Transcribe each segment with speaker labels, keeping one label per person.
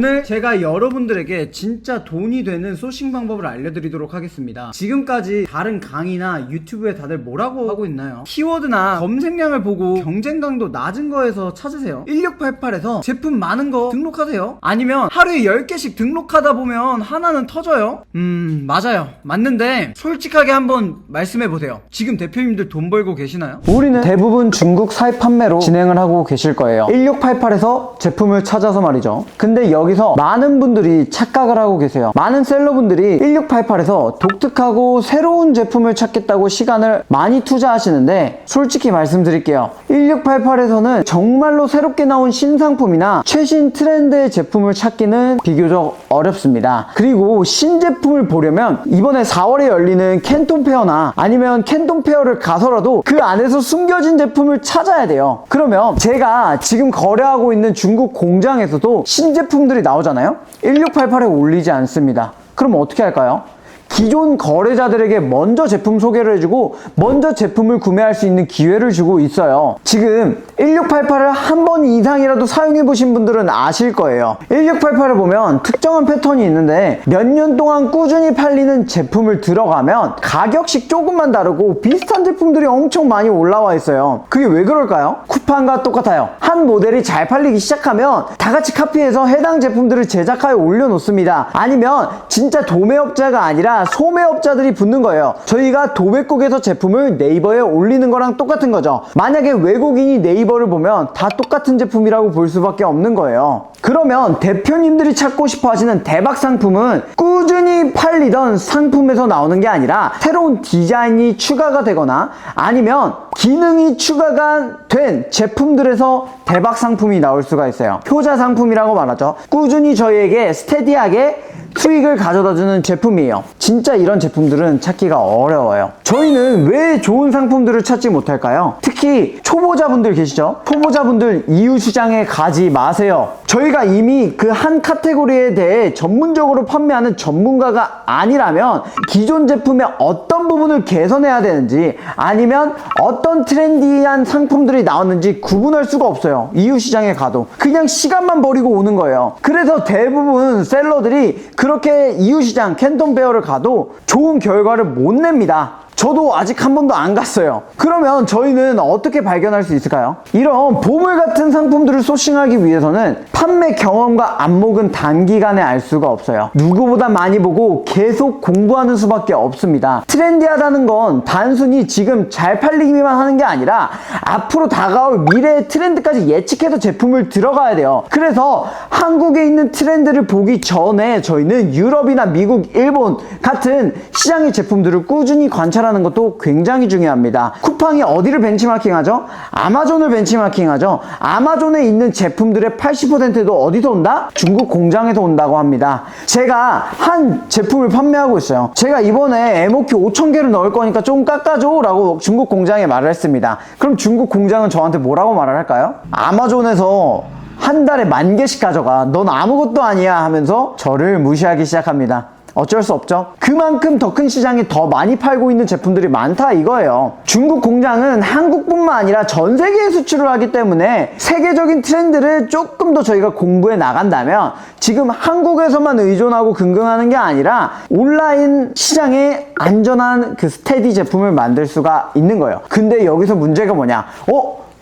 Speaker 1: 오늘 제가 여러분들에게 진짜 돈이 되는 소싱 방법을 알려드리도록 하겠습니다. 지금까지 다른 강의나 유튜브에 다들 뭐라고 하고 있나요? 키워드나 검색량을 보고 경쟁강도 낮은 거에서 찾으세요. 1688에서 제품 많은 거 등록하세요. 아니면 하루에 10개씩 등록하다 보면 하나는 터져요. 맞아요. 맞는데 솔직하게 한번 말씀해보세요. 지금 대표님들 돈 벌고 계시나요?
Speaker 2: 우리는 대부분 중국 사입 판매로 진행을 하고 계실 거예요. 1688에서 제품을 찾아서 말이죠. 근데 여기서 많은 분들이 착각을 하고 계세요. 많은 셀러분들이 1688에서 독특하고 새로운 제품을 찾겠다고 시간을 많이 투자하시는데, 솔직히 말씀드릴게요. 1688에서는 정말로 새롭게 나온 신상품이나 최신 트렌드의 제품을 찾기는 비교적 어렵습니다. 그리고 신제품을 보려면 이번에 4월에 열리는 캔톤 페어나 아니면 캔톤 페어를 가서라도 그 안에서 숨겨진 제품을 찾아야 돼요. 그러면 제가 지금 거래하고 있는 중국 공장에서도 신제품들이 나오잖아요. 1688에 올리지 않습니다. 그럼 어떻게 할까요? 기존 거래자들에게 먼저 제품 소개를 해주고 먼저 제품을 구매할 수 있는 기회를 주고 있어요. 지금 1688을 한 번 이상이라도 사용해보신 분들은 아실 거예요. 1688을 보면 특정한 패턴이 있는데 몇 년 동안 꾸준히 팔리는 제품을 들어가면 가격씩 조금만 다르고 비슷한 제품들이 엄청 많이 올라와 있어요. 그게 왜 그럴까요? 쿠팡과 똑같아요. 한 모델이 잘 팔리기 시작하면 다 같이 카피해서 해당 제품들을 제작하여 올려놓습니다. 아니면 진짜 도매업자가 아니라 소매업자들이 붙는 거예요. 저희가 도매국에서 제품을 네이버에 올리는 거랑 똑같은 거죠. 만약에 외국인이 네이버를 보면 다 똑같은 제품이라고 볼 수밖에 없는 거예요. 그러면 대표님들이 찾고 싶어 하시는 대박 상품은 꾸준히 팔리던 상품에서 나오는 게 아니라 새로운 디자인이 추가가 되거나 아니면 기능이 추가가 된 제품들에서 대박 상품이 나올 수가 있어요. 효자 상품이라고 말하죠. 꾸준히 저희에게 스테디하게 수익을 가져다주는 제품이에요. 진짜 이런 제품들은 찾기가 어려워요. 저희는 왜 좋은 상품들을 찾지 못할까요? 특히 초보자분들 계시죠? 초보자분들 이유시장에 가지 마세요. 저희가 이미 그 한 카테고리에 대해 전문적으로 판매하는 전문가가 아니라면 기존 제품의 어떤 부분을 개선해야 되는지 아니면 어떤 트렌디한 상품들이 나왔는지 구분할 수가 없어요. 이유시장에 가도 그냥 시간만 버리고 오는 거예요. 그래서 대부분 셀러들이 그렇게 이유시장 캔톤 페어를 가도 좋은 결과를 못 냅니다. 저도 아직 한 번도 안 갔어요. 그러면 저희는 어떻게 발견할 수 있을까요? 이런 보물 같은 상품들을 소싱하기 위해서는 판매 경험과 안목은 단기간에 알 수가 없어요. 누구보다 많이 보고 계속 공부하는 수밖에 없습니다. 트렌디하다는 건 단순히 지금 잘 팔리기만 하는 게 아니라 앞으로 다가올 미래의 트렌드까지 예측해서 제품을 들어가야 돼요. 그래서 한국에 있는 트렌드를 보기 전에 저희는 유럽이나 미국, 일본 같은 시장의 제품들을 꾸준히 관찰하는 것도 굉장히 중요합니다. 쿠팡이 어디를 벤치마킹하죠? 아마존을 벤치마킹하죠. 아마존에 있는 제품들의 80%도 어디서 온다? 중국 공장에서 온다고 합니다. 제가 한 제품을 판매하고 있어요. 제가 이번에 MOQ 5,000개를 넣을 거니까 좀 깎아줘 라고 중국 공장에 말을 했습니다. 그럼 중국 공장은 저한테 뭐라고 말을 할까요? 아마존에서 한 달에 10,000개씩 가져가. 넌 아무것도 아니야 하면서 저를 무시하기 시작합니다. 어쩔 수 없죠. 그만큼 더 큰 시장에 더 많이 팔고 있는 제품들이 많다 이거예요. 중국 공장은 한국뿐만 아니라 전 세계에 수출을 하기 때문에 세계적인 트렌드를 조금 더 저희가 공부해 나간다면 지금 한국에서만 의존하고 근근하는 게 아니라 온라인 시장에 안전한 그 스테디 제품을 만들 수가 있는 거예요. 근데 여기서 문제가 뭐냐?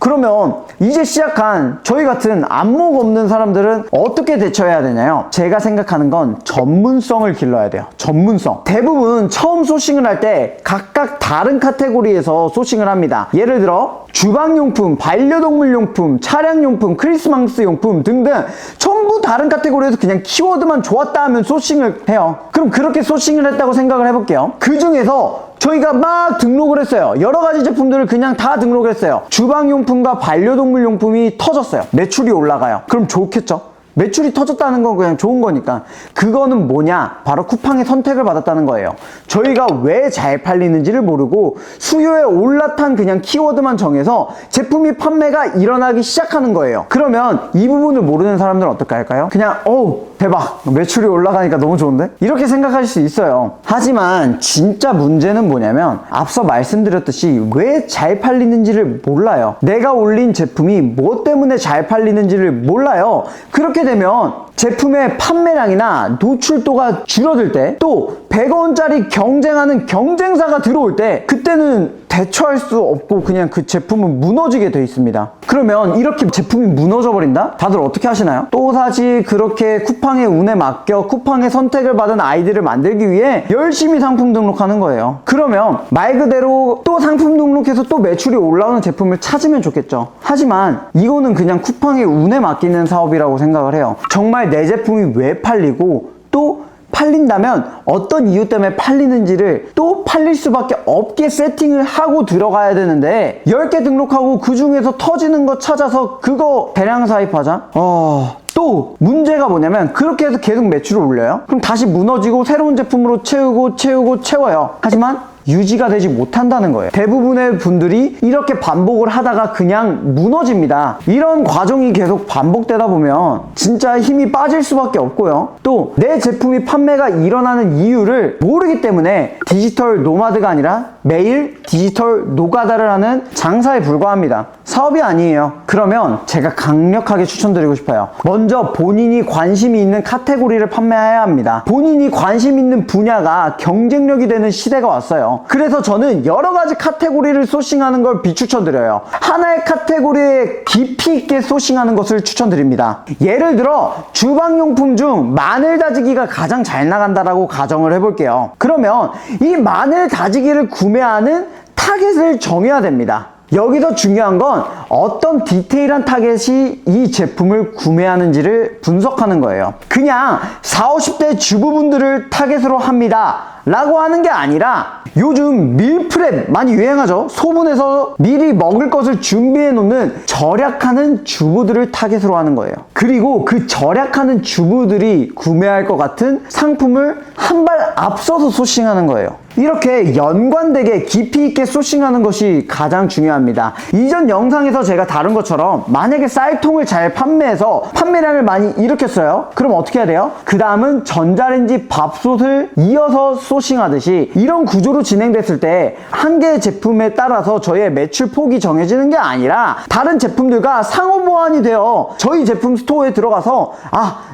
Speaker 2: 그러면 이제 시작한 저희 같은 안목 없는 사람들은 어떻게 대처해야 되냐요? 제가 생각하는 건 전문성을 길러야 돼요. 전문성. 대부분 처음 소싱을 할 때 각각 다른 카테고리에서 소싱을 합니다. 예를 들어 주방용품, 반려동물용품, 차량용품, 크리스마스 용품 등등 전부 다른 카테고리에서 그냥 키워드만 좋았다 하면 소싱을 해요. 그럼 그렇게 소싱을 했다고 생각을 해볼게요. 그 중에서 저희가 막 등록을 했어요. 여러 가지 제품들을 그냥 다 등록을 했어요. 주방용품과 반려동물용품이 터졌어요. 매출이 올라가요. 그럼 좋겠죠? 매출이 터졌다는 건 그냥 좋은 거니까. 그거는 뭐냐? 바로 쿠팡의 선택을 받았다는 거예요. 저희가 왜 잘 팔리는지를 모르고 수요에 올라탄 그냥 키워드만 정해서 제품이 판매가 일어나기 시작하는 거예요. 그러면 이 부분을 모르는 사람들은 어떻게 할까요? 그냥 대박, 매출이 올라가니까 너무 좋은데? 이렇게 생각하실 수 있어요. 하지만 진짜 문제는 뭐냐면 앞서 말씀드렸듯이 왜 잘 팔리는지를 몰라요. 내가 올린 제품이 뭐 때문에 잘 팔리는지를 몰라요. 그렇게 되면 제품의 판매량이나 노출도가 줄어들 때, 또 100원짜리 경쟁하는 경쟁사가 들어올 때, 그때는 대처할 수 없고 그냥 그 제품은 무너지게 돼 있습니다. 그러면 이렇게 제품이 무너져 버린다? 다들 어떻게 하시나요? 또다시 그렇게 쿠팡의 운에 맡겨 쿠팡의 선택을 받은 아이디를 만들기 위해 열심히 상품 등록하는 거예요. 그러면 말 그대로 또 상품 등록해서 또 매출이 올라오는 제품을 찾으면 좋겠죠. 하지만 이거는 그냥 쿠팡의 운에 맡기는 사업이라고 생각을 해요. 정말 내 제품이 왜 팔리고 또 팔린다면 어떤 이유 때문에 팔리는지를 또 팔릴 수밖에 없게 세팅을 하고 들어가야 되는데 10개 등록하고 그 중에서 터지는 거 찾아서 그거 대량 사입하자? 또 문제가 뭐냐면 그렇게 해서 계속 매출을 올려요. 그럼 다시 무너지고 새로운 제품으로 채워요. 하지만 유지가 되지 못한다는 거예요. 대부분의 분들이 이렇게 반복을 하다가 그냥 무너집니다. 이런 과정이 계속 반복되다 보면 진짜 힘이 빠질 수밖에 없고요. 또 내 제품이 판매가 일어나는 이유를 모르기 때문에 디지털 노마드가 아니라 매일 디지털 노가다를 하는 장사에 불과합니다. 사업이 아니에요. 그러면 제가 강력하게 추천드리고 싶어요. 먼저 본인이 관심이 있는 카테고리를 판매해야 합니다. 본인이 관심 있는 분야가 경쟁력이 되는 시대가 왔어요. 그래서 저는 여러 가지 카테고리를 소싱하는 걸 비추천드려요. 하나의 카테고리에 깊이 있게 소싱하는 것을 추천드립니다. 예를 들어 주방용품 중 마늘 다지기가 가장 잘 나간다라고 가정을 해볼게요. 그러면 이 마늘 다지기를 구매하는 타겟을 정해야 됩니다. 여기서 중요한 건 어떤 디테일한 타겟이 이 제품을 구매하는지를 분석하는 거예요. 그냥 40, 50대 주부분들을 타겟으로 합니다 라고 하는 게 아니라 요즘 밀프렙 많이 유행하죠. 소분해서 미리 먹을 것을 준비해 놓는 절약하는 주부들을 타겟으로 하는 거예요. 그리고 그 절약하는 주부들이 구매할 것 같은 상품을 한 발 앞서서 소싱하는 거예요. 이렇게 연관되게 깊이 있게 소싱하는 것이 가장 중요합니다. 이전 영상에서 제가 다룬 것처럼 만약에 쌀통을 잘 판매해서 판매량을 많이 일으켰어요. 그럼 어떻게 해야 돼요? 그 다음은 전자레인지 밥솥을 이어서 소싱하듯이 이런 구조로 진행됐을 때 한 개의 제품에 따라서 저희의 매출 폭이 정해지는 게 아니라 다른 제품들과 상호 보완이 되어 저희 제품 스토어에 들어가서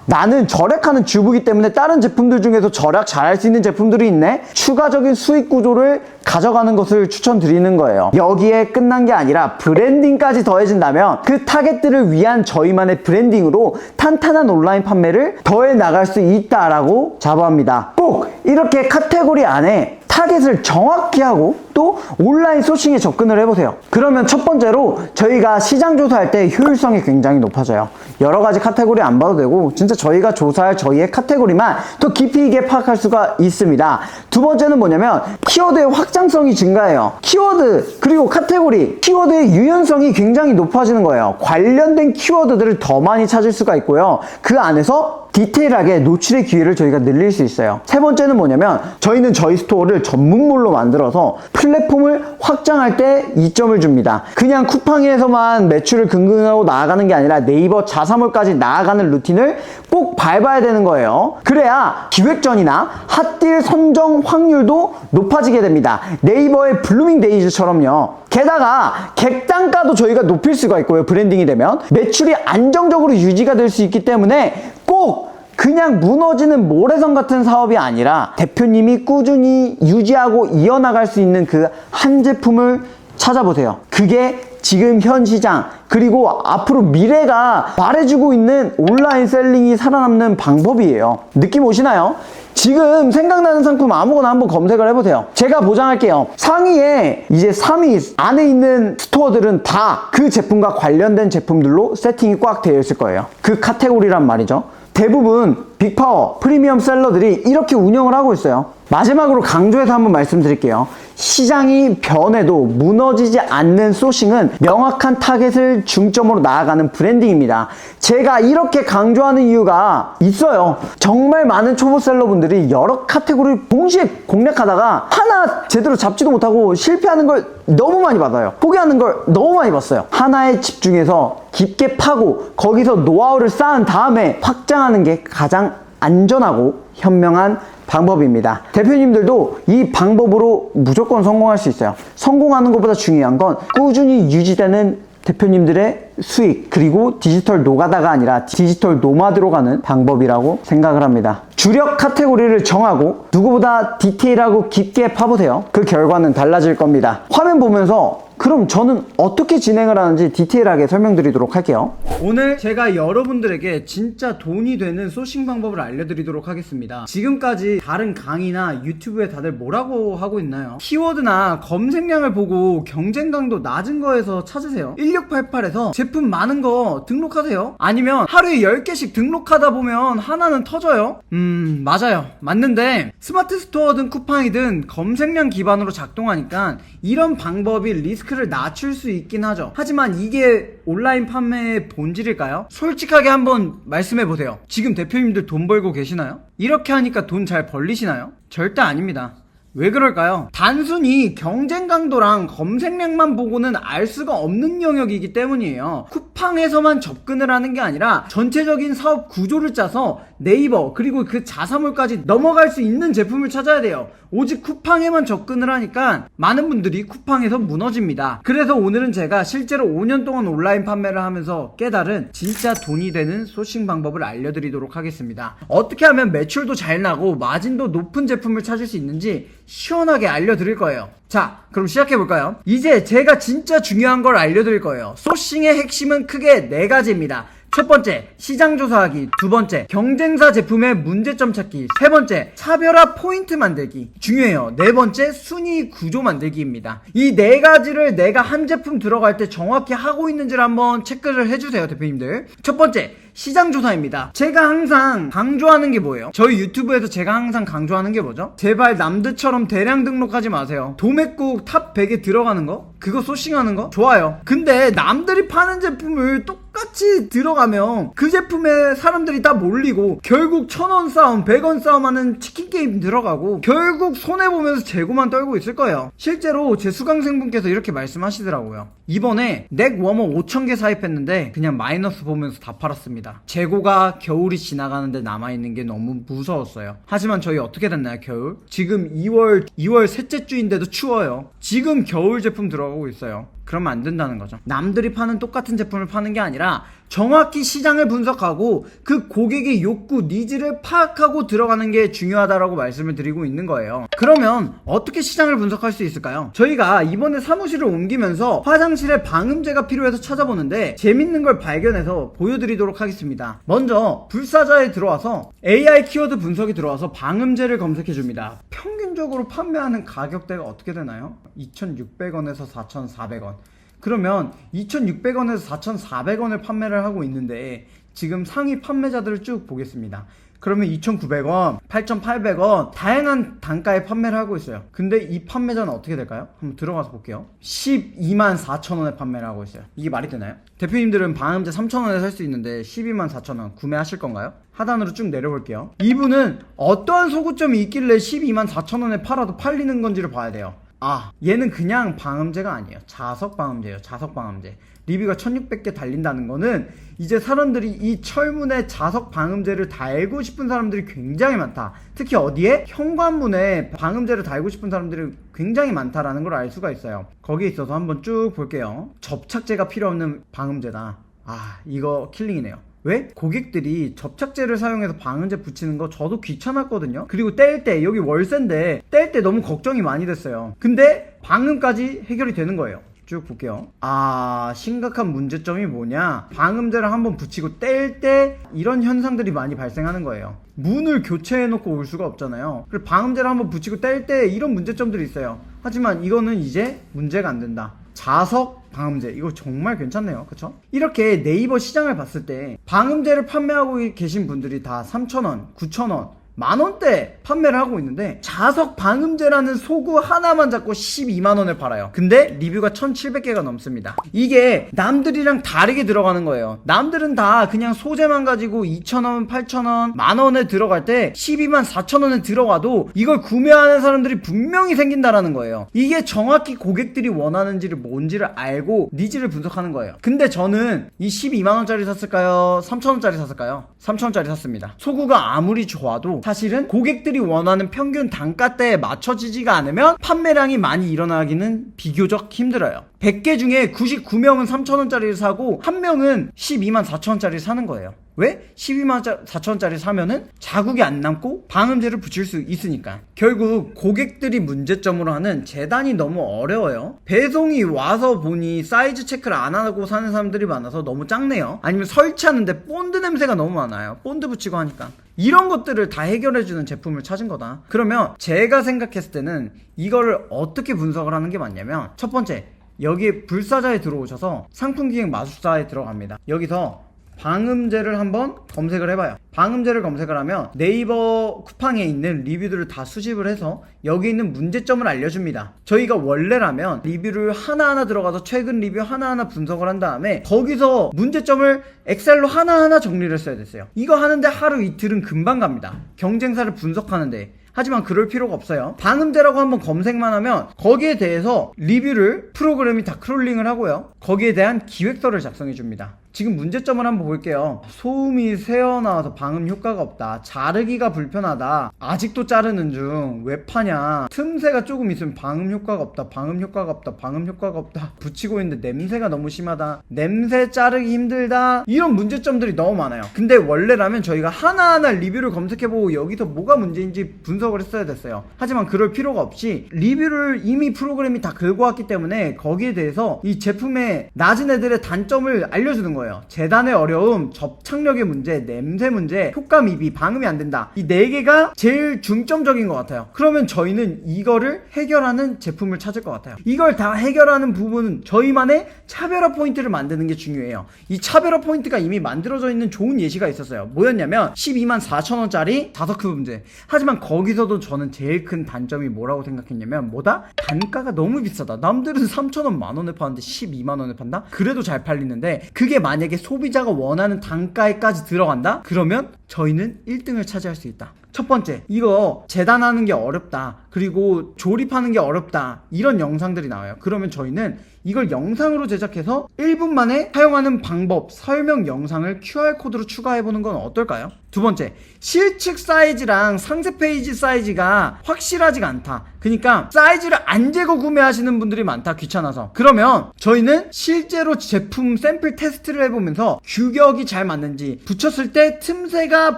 Speaker 2: 나는 절약하는 주부기 때문에 다른 제품들 중에서 절약 잘할 수 있는 제품들이 있네? 추가적인 수익 구조를 가져가는 것을 추천드리는 거예요. 여기에 끝난 게 아니라 브랜딩까지 더해진다면 그 타겟들을 위한 저희만의 브랜딩으로 탄탄한 온라인 판매를 더해 나갈 수 있다라고 자부합니다. 꼭 이렇게 카테고리 안에 타겟을 정확히 하고 또 온라인 소싱에 접근을 해보세요. 그러면 첫 번째로 저희가 시장 조사할 때 효율성이 굉장히 높아져요. 여러 가지 카테고리 안 봐도 되고 진짜 저희가 조사할 저희의 카테고리만 더 깊이 있게 파악할 수가 있습니다. 두 번째는 뭐냐면 키워드의 확장성이 증가해요. 키워드 그리고 카테고리, 키워드의 유연성이 굉장히 높아지는 거예요. 관련된 키워드들을 더 많이 찾을 수가 있고요. 그 안에서 디테일하게 노출의 기회를 저희가 늘릴 수 있어요. 세 번째는 뭐냐면 저희는 저희 스토어를 전문몰로 만들어서 플랫폼을 확장할 때 이점을 줍니다. 그냥 쿠팡에서만 매출을 근근하고 나아가는 게 아니라 네이버 자사몰까지 나아가는 루틴을 꼭 밟아야 되는 거예요. 그래야 기획전이나 핫딜 선정 확률도 높아지게 됩니다. 네이버의 블루밍 데이즈처럼요. 게다가 객단가도 저희가 높일 수가 있고요. 브랜딩이 되면 매출이 안정적으로 유지가 될 수 있기 때문에 꼭 그냥 무너지는 모래성 같은 사업이 아니라 대표님이 꾸준히 유지하고 이어나갈 수 있는 그 한 제품을 찾아보세요. 그게 지금 현 시장 그리고 앞으로 미래가 말해주고 있는 온라인 셀링이 살아남는 방법이에요. 느낌 오시나요? 지금 생각나는 상품 아무거나 한번 검색을 해보세요. 제가 보장할게요. 상위에 이제 3위 안에 있는 스토어들은 다 그 제품과 관련된 제품들로 세팅이 꽉 되어 있을 거예요. 그 카테고리란 말이죠. 대부분 빅파워, 프리미엄 셀러들이 이렇게 운영을 하고 있어요. 마지막으로 강조해서 한번 말씀드릴게요. 시장이 변해도 무너지지 않는 소싱은 명확한 타겟을 중점으로 나아가는 브랜딩입니다. 제가 이렇게 강조하는 이유가 있어요. 정말 많은 초보 셀러분들이 여러 카테고리를 동시에 공략하다가 하나 제대로 잡지도 못하고 실패하는 걸 너무 많이 받아요. 포기하는 걸 너무 많이 봤어요. 하나에 집중해서 깊게 파고 거기서 노하우를 쌓은 다음에 확장하는 게 가장 안전하고 현명한 방법입니다. 대표님들도 이 방법으로 무조건 성공할 수 있어요. 성공하는 것보다 중요한 건 꾸준히 유지되는 대표님들의 수익 그리고 디지털 노가다가 아니라 디지털 노마드로 가는 방법이라고 생각을 합니다. 주력 카테고리를 정하고 누구보다 디테일하고 깊게 파보세요. 그 결과는 달라질 겁니다. 화면 보면서 그럼 저는 어떻게 진행을 하는지 디테일하게 설명드리도록 할게요.
Speaker 1: 오늘 제가 여러분들에게 진짜 돈이 되는 소싱 방법을 알려드리도록 하겠습니다. 지금까지 다른 강의나 유튜브에 다들 뭐라고 하고 있나요? 키워드나 검색량을 보고 경쟁 강도 낮은 거에서 찾으세요. 1688에서 제품 많은 거 등록하세요. 아니면 하루에 10개씩 등록하다 보면 하나는 터져요. 맞아요. 맞는데 스마트 스토어든 쿠팡이든 검색량 기반으로 작동하니까 이런 방법이 리스크를 낮출 수 있긴 하죠. 하지만 이게 온라인 판매의 본질일까요? 솔직하게 한번 말씀해보세요. 지금 대표님들 돈 벌고 계시나요? 이렇게 하니까 돈 잘 벌리시나요? 절대 아닙니다. 왜 그럴까요? 단순히 경쟁 강도랑 검색량만 보고는 알 수가 없는 영역이기 때문이에요. 쿠팡에서만 접근을 하는 게 아니라 전체적인 사업 구조를 짜서 네이버 그리고 그 자사몰까지 넘어갈 수 있는 제품을 찾아야 돼요. 오직 쿠팡에만 접근을 하니까 많은 분들이 쿠팡에서 무너집니다. 그래서 오늘은 제가 실제로 5년 동안 온라인 판매를 하면서 깨달은 진짜 돈이 되는 소싱 방법을 알려드리도록 하겠습니다. 어떻게 하면 매출도 잘 나고 마진도 높은 제품을 찾을 수 있는지 시원하게 알려드릴 거예요. 자, 그럼 시작해볼까요? 이제 제가 진짜 중요한 걸 알려드릴 거예요. 소싱의 핵심은 크게 4가지입니다. 첫 번째, 시장 조사하기. 두 번째, 경쟁사 제품의 문제점 찾기. 세 번째, 차별화 포인트 만들기. 중요해요. 네 번째, 순위 구조 만들기입니다. 이 4가지를 내가 한 제품 들어갈 때 정확히 하고 있는지를 한번 체크를 해주세요, 대표님들. 첫 번째, 시장 조사입니다. 제가 항상 강조하는 게 뭐예요? 저희 유튜브에서 제가 항상 강조하는 게 뭐죠? 제발 남들처럼 대량 등록하지 마세요. 도매국 탑 100에 들어가는 거? 그거 소싱하는 거? 좋아요. 근데 남들이 파는 제품을 똑같이 들어가면 그 제품에 사람들이 다 몰리고 결국 1000원 싸움, 100원 싸움 하는 치킨 게임 들어가고 결국 손해보면서 재고만 떨고 있을 거예요. 실제로 제 수강생분께서 이렇게 말씀하시더라고요. 이번에 넥 워머 5000개 사입했는데 그냥 마이너스 보면서 다 팔았습니다. 재고가 겨울이 지나가는데 남아있는 게 너무 무서웠어요. 하지만 저희 어떻게 됐나요, 겨울? 지금 2월 셋째 주인데도 추워요. 지금 겨울 제품 들어가고 있어요. 그러면 안 된다는 거죠. 남들이 파는 똑같은 제품을 파는 게 아니라 정확히 시장을 분석하고 그 고객의 욕구, 니즈를 파악하고 들어가는 게 중요하다라고 말씀을 드리고 있는 거예요. 그러면 어떻게 시장을 분석할 수 있을까요? 저희가 이번에 사무실을 옮기면서 화장실에 방음제가 필요해서 찾아보는데 재밌는 걸 발견해서 보여드리도록 하겠습니다. 먼저 불사자에 들어와서 AI 키워드 분석이 들어와서 방음제를 검색해줍니다. 평균적으로 판매하는 가격대가 어떻게 되나요? 2,600원에서 4,400원. 그러면 2,600원에서 4,400원을 판매를 하고 있는데 지금 상위 판매자들을 쭉 보겠습니다. 그러면 2,900원, 8,800원 다양한 단가에 판매를 하고 있어요. 근데 이 판매자는 어떻게 될까요? 한번 들어가서 볼게요. 124,000원에 판매를 하고 있어요. 이게 말이 되나요? 대표님들은 방음제 3,000원에 살 수 있는데 124,000원 구매하실 건가요? 하단으로 쭉 내려볼게요. 이분은 어떠한 소구점이 있길래 124,000원에 팔아도 팔리는 건지를 봐야 돼요. 아, 얘는 그냥 방음제가 아니에요. 자석 방음제예요. 자석 방음제. 리뷰가 1600개 달린다는 거는 이제 사람들이 이 철문의 자석 방음제를 달고 싶은 사람들이 굉장히 많다. 특히 어디에? 현관문에 방음제를 달고 싶은 사람들이 굉장히 많다라는 걸 알 수가 있어요. 거기에 있어서 한번 쭉 볼게요. 접착제가 필요 없는 방음제다. 아, 이거 킬링이네요. 왜? 고객들이 접착제를 사용해서 방음제 붙이는 거 저도 귀찮았거든요. 그리고 뗄 때 여기 월세인데 뗄 때 너무 걱정이 많이 됐어요. 근데 방음까지 해결이 되는 거예요. 쭉 볼게요. 아, 심각한 문제점이 뭐냐? 방음제를 한번 붙이고 뗄 때 이런 현상들이 많이 발생하는 거예요. 문을 교체해놓고 올 수가 없잖아요. 그리고 방음제를 한번 붙이고 뗄 때 이런 문제점들이 있어요. 하지만 이거는 이제 문제가 안 된다. 자석 방음제, 이거 정말 괜찮네요. 그쵸? 이렇게 네이버 시장을 봤을 때 방음제를 판매하고 계신 분들이 다 3,000원, 9,000원, 만원대 판매를 하고 있는데 자석 방음제라는 소구 하나만 잡고 12만원을 팔아요. 근데 리뷰가 1700개가 넘습니다. 이게 남들이랑 다르게 들어가는 거예요. 남들은 다 그냥 소재만 가지고 2,000원, 8,000원, 만원에 들어갈 때 12만 4천원에 들어가도 이걸 구매하는 사람들이 분명히 생긴다라는 거예요. 이게 정확히 고객들이 원하는지를 뭔지를 알고 니즈를 분석하는 거예요. 근데 저는 이 12만원짜리 샀을까요? 3,000원짜리 샀을까요? 3,000원짜리 샀습니다. 소구가 아무리 좋아도 사실은 고객들이 원하는 평균 단가대에 맞춰지지가 않으면 판매량이 많이 일어나기는 비교적 힘들어요. 100개 중에 99명은 3,000원짜리를 사고 1명은 12만 4천원짜리를 사는 거예요. 왜? 12만 4천원짜리 사면은 자국이 안 남고 방음제를 붙일 수 있으니까. 결국 고객들이 문제점으로 하는 재단이 너무 어려워요. 배송이 와서 보니 사이즈 체크를 안 하고 사는 사람들이 많아서 너무 작네요. 아니면 설치하는데 본드 냄새가 너무 많아요. 본드 붙이고 하니까. 이런 것들을 다 해결해주는 제품을 찾은 거다. 그러면 제가 생각했을 때는 이거를 어떻게 분석을 하는 게 맞냐면, 첫 번째, 여기에 불사자에 들어오셔서 상품기획 마술사에 들어갑니다. 여기서 방음제를 한번 검색을 해봐요. 방음제를 검색을 하면 네이버 쿠팡에 있는 리뷰들을 다 수집을 해서 여기 있는 문제점을 알려줍니다. 저희가 원래라면 리뷰를 하나하나 들어가서 최근 리뷰 하나하나 분석을 한 다음에 거기서 문제점을 엑셀로 하나하나 정리를 했어야 됐어요. 이거 하는데 하루 이틀은 금방 갑니다. 경쟁사를 분석하는데. 하지만 그럴 필요가 없어요. 방음제라고 한번 검색만 하면 거기에 대해서 리뷰를 프로그램이 다 크롤링을 하고요. 거기에 대한 기획서를 작성해 줍니다. 지금 문제점을 한번 볼게요. 소음이 새어나와서 방음 효과가 없다. 자르기가 불편하다. 아직도 자르는 중. 왜 파냐. 틈새가 조금 있으면 방음 효과가 없다. 방음 효과가 없다. 방음 효과가 없다. 붙이고 있는데 냄새가 너무 심하다. 냄새 자르기 힘들다. 이런 문제점들이 너무 많아요. 근데 원래라면 저희가 하나하나 리뷰를 검색해보고 여기서 뭐가 문제인지 분석을 했어야 됐어요. 하지만 그럴 필요가 없이 리뷰를 이미 프로그램이 다 긁고 왔기 때문에 거기에 대해서 이 제품의 낮은 애들의 단점을 알려주는 거예요. 재단의 어려움, 접착력의 문제, 냄새 문제, 효과 미비, 방음이 안 된다. 이 4개가 제일 중점적인 것 같아요. 그러면 저희는 이거를 해결하는 제품을 찾을 것 같아요. 이걸 다 해결하는 부분은 저희만의 차별화 포인트를 만드는 게 중요해요. 이 차별화 포인트가 이미 만들어져 있는 좋은 예시가 있었어요. 뭐였냐면 12만 4천원짜리 다서크 문제. 하지만 거기서도 저는 제일 큰 단점이 뭐라고 생각했냐면 뭐다? 단가가 너무 비싸다. 남들은 3천원 만원에 파는데 12만원에 판다? 그래도 잘 팔리는데 그게 만약에 소비자가 원하는 단가에까지 들어간다? 그러면 저희는 1등을 차지할 수 있다. 첫 번째, 이거 재단하는 게 어렵다. 그리고 조립하는 게 어렵다. 이런 영상들이 나와요. 그러면 저희는 이걸 영상으로 제작해서 1분 만에 사용하는 방법, 설명 영상을 QR코드로 추가해보는 건 어떨까요? 두 번째, 실측 사이즈랑 상세 페이지 사이즈가 확실하지가 않다. 그러니까 사이즈를 안 재고 구매하시는 분들이 많다. 귀찮아서. 그러면 저희는 실제로 제품 샘플 테스트를 해보면서 규격이 잘 맞는지, 붙였을 때 틈새가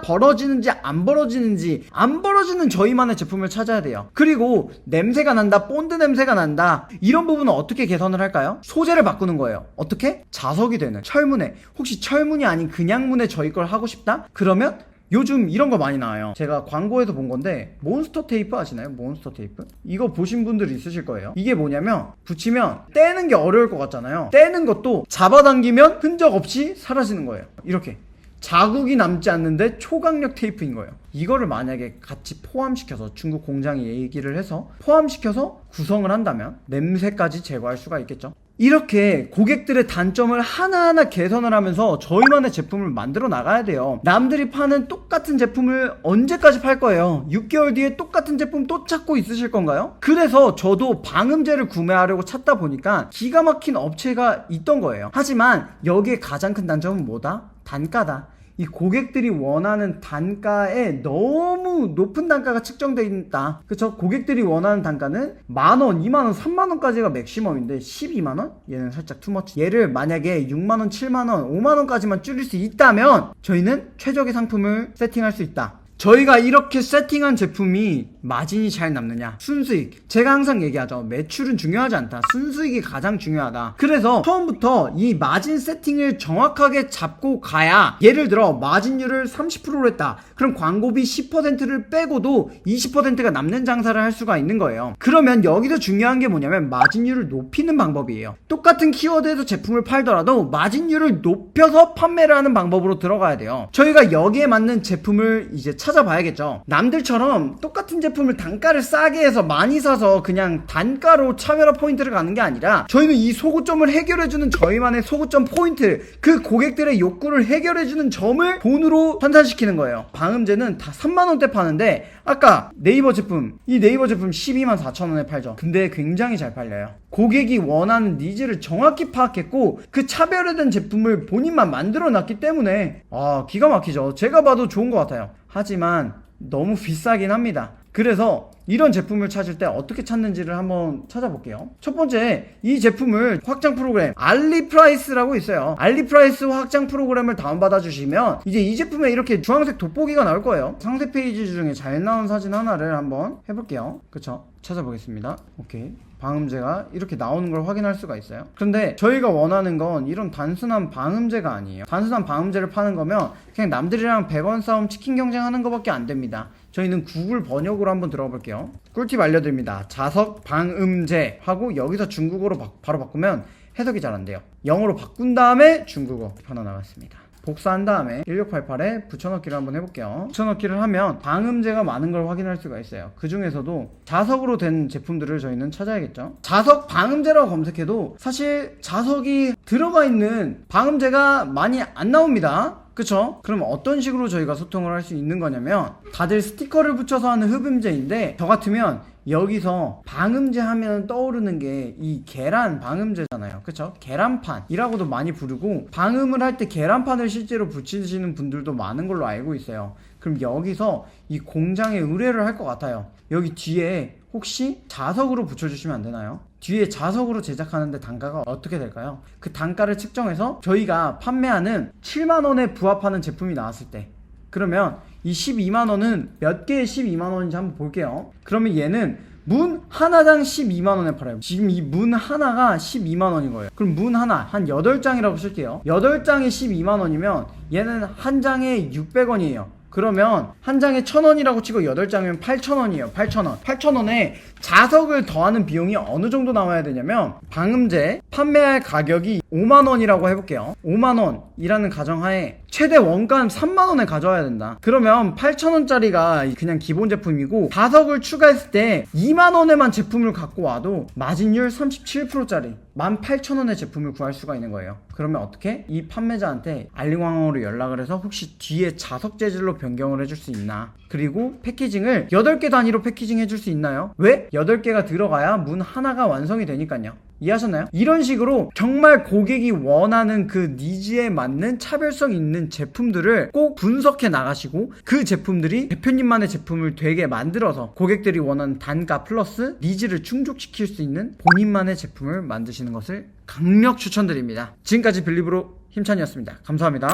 Speaker 1: 벌어지는지 안 벌어지는지, 안 벌어지는 저희만의 제품을 찾아야 돼요. 그리고 냄새가 난다, 본드 냄새가 난다, 이런 부분은 어떻게 개선을 할까요? 소재를 바꾸는 거예요. 어떻게? 자석이 되는 철문에. 혹시 철문이 아닌 그냥 문에 저희 걸 하고 싶다? 그러면 요즘 이런 거 많이 나와요. 제가 광고에서 본 건데 몬스터 테이프 아시나요? 몬스터 테이프? 이거 보신 분들 있으실 거예요. 이게 뭐냐면 붙이면 떼는 게 어려울 것 같잖아요. 떼는 것도 잡아당기면 흔적 없이 사라지는 거예요. 이렇게 자국이 남지 않는데 초강력 테이프인 거예요. 이거를 만약에 같이 포함시켜서 중국 공장이 얘기를 해서 포함시켜서 구성을 한다면 냄새까지 제거할 수가 있겠죠. 이렇게 고객들의 단점을 하나하나 개선을 하면서 저희만의 제품을 만들어 나가야 돼요. 남들이 파는 똑같은 제품을 언제까지 팔 거예요? 6개월 뒤에 똑같은 제품 또 찾고 있으실 건가요? 그래서 저도 방음제를 구매하려고 찾다 보니까 기가 막힌 업체가 있던 거예요. 하지만 여기에 가장 큰 단점은 뭐다? 단가다. 이 고객들이 원하는 단가에 너무 높은 단가가 측정되어 있다. 그쵸? 고객들이 원하는 단가는 만원, 2만원, 3만원까지가 맥시멈인데 12만원? 얘는 살짝 투머치. 얘를 만약에 6만원, 7만원, 5만원까지만 줄일 수 있다면 저희는 최적의 상품을 세팅할 수 있다. 저희가 이렇게 세팅한 제품이 마진이 잘 남느냐? 순수익. 제가 항상 얘기하죠. 매출은 중요하지 않다. 순수익이 가장 중요하다. 그래서 처음부터 이 마진 세팅을 정확하게 잡고 가야, 예를 들어 마진율을 30%로 했다. 그럼 광고비 10%를 빼고도 20%가 남는 장사를 할 수가 있는 거예요. 그러면 여기서 중요한 게 뭐냐면 마진율을 높이는 방법이에요. 똑같은 키워드에서 제품을 팔더라도 마진율을 높여서 판매를 하는 방법으로 들어가야 돼요. 저희가 여기에 맞는 제품을 이제 찾아봐야겠죠. 남들처럼 똑같은 제품을 단가를 싸게 해서 많이 사서 그냥 단가로 차별화 포인트를 가는 게 아니라 저희는 이 소구점을 해결해주는 저희만의 소구점 포인트, 그 고객들의 욕구를 해결해주는 점을 돈으로 환산시키는 거예요. 방음제는 다 3만원대 파는데 아까 네이버 제품, 이 네이버 제품 12만 4천원에 팔죠. 근데 굉장히 잘 팔려요. 고객이 원하는 니즈를 정확히 파악했고 그 차별화된 제품을 본인만 만들어 놨기 때문에 기가 막히죠. 제가 봐도 좋은 것 같아요. 하지만 너무 비싸긴 합니다. 그래서 이런 제품을 찾을 때 어떻게 찾는지를 한번 찾아볼게요. 첫 번째, 이 제품을 확장 프로그램 알리프라이스라고 있어요. 알리프라이스 확장 프로그램을 다운받아 주시면 이제 이 제품에 이렇게 주황색 돋보기가 나올 거예요. 상세 페이지 중에 잘 나온 사진 하나를 한번 해볼게요. 그쵸? 찾아보겠습니다. 오케이. 방음제가 이렇게 나오는 걸 확인할 수가 있어요. 그런데 저희가 원하는 건 이런 단순한 방음제가 아니에요. 단순한 방음제를 파는 거면 그냥 남들이랑 100원 싸움 치킨 경쟁하는 것밖에 안 됩니다. 저희는 구글 번역으로 한번 들어가 볼게요. 꿀팁 알려드립니다. 자석 방음제 하고 여기서 중국어로 바로 바꾸면 해석이 잘 안 돼요. 영어로 바꾼 다음에 중국어 하나 나왔습니다. 복사한 다음에 1688에 붙여넣기를 한번 해볼게요. 붙여넣기를 하면 방음제가 많은 걸 확인할 수가 있어요. 그 중에서도 자석으로 된 제품들을 저희는 찾아야겠죠. 자석 방음제라고 검색해도 사실 자석이 들어가 있는 방음제가 많이 안 나옵니다. 그쵸? 그럼 어떤 식으로 저희가 소통을 할 수 있는 거냐면 다들 스티커를 붙여서 하는 흡음제인데 저 같으면 여기서 방음제 하면 떠오르는 게 이 계란 방음제잖아요. 그쵸? 계란판이라고도 많이 부르고 방음을 할 때 계란판을 실제로 붙이시는 분들도 많은 걸로 알고 있어요. 그럼 여기서 이 공장에 의뢰를 할 것 같아요. 여기 뒤에 혹시 자석으로 붙여주시면 안 되나요? 뒤에 자석으로 제작하는데 단가가 어떻게 될까요? 그 단가를 측정해서 저희가 판매하는 7만원에 부합하는 제품이 나왔을 때 그러면 이 12만원은 몇 개의 12만원인지 한번 볼게요. 그러면 얘는 문 하나당 12만원에 팔아요. 지금 이 문 하나가 12만원인 거예요. 그럼 문 하나 한 8장이라고 쓸게요. 8장에 12만원이면 얘는 한 장에 600원이에요. 그러면 한 장에 1000원이라고 치고 8장이면 8000원이에요. 8000원. 8000원에 자석을 더하는 비용이 어느 정도 나와야 되냐면 방음제 판매할 가격이 5만원이라고 해볼게요. 5만원이라는 가정하에 최대 원가는 3만원에 가져와야 된다. 그러면 8000원짜리가 그냥 기본 제품이고 자석을 추가했을 때 2만원에만 제품을 갖고 와도 마진율 37%짜리 18,000원의 제품을 구할 수가 있는 거예요. 그러면 어떻게? 이 판매자한테 알림왕으로 연락을 해서 혹시 뒤에 자석 재질로 변경을 해줄 수 있나? 그리고 패키징을 8개 단위로 패키징 해줄 수 있나요? 왜? 8개가 들어가야 문 하나가 완성이 되니까요. 이해하셨나요? 이런 식으로 정말 고객이 원하는 그 니즈에 맞는 차별성 있는 제품들을 꼭 분석해 나가시고 그 제품들이 대표님만의 제품을 되게 만들어서 고객들이 원하는 단가 플러스 니즈를 충족시킬 수 있는 본인만의 제품을 만드시는 것을 강력 추천드립니다. 지금까지 빌리브로 힘찬이었습니다. 감사합니다.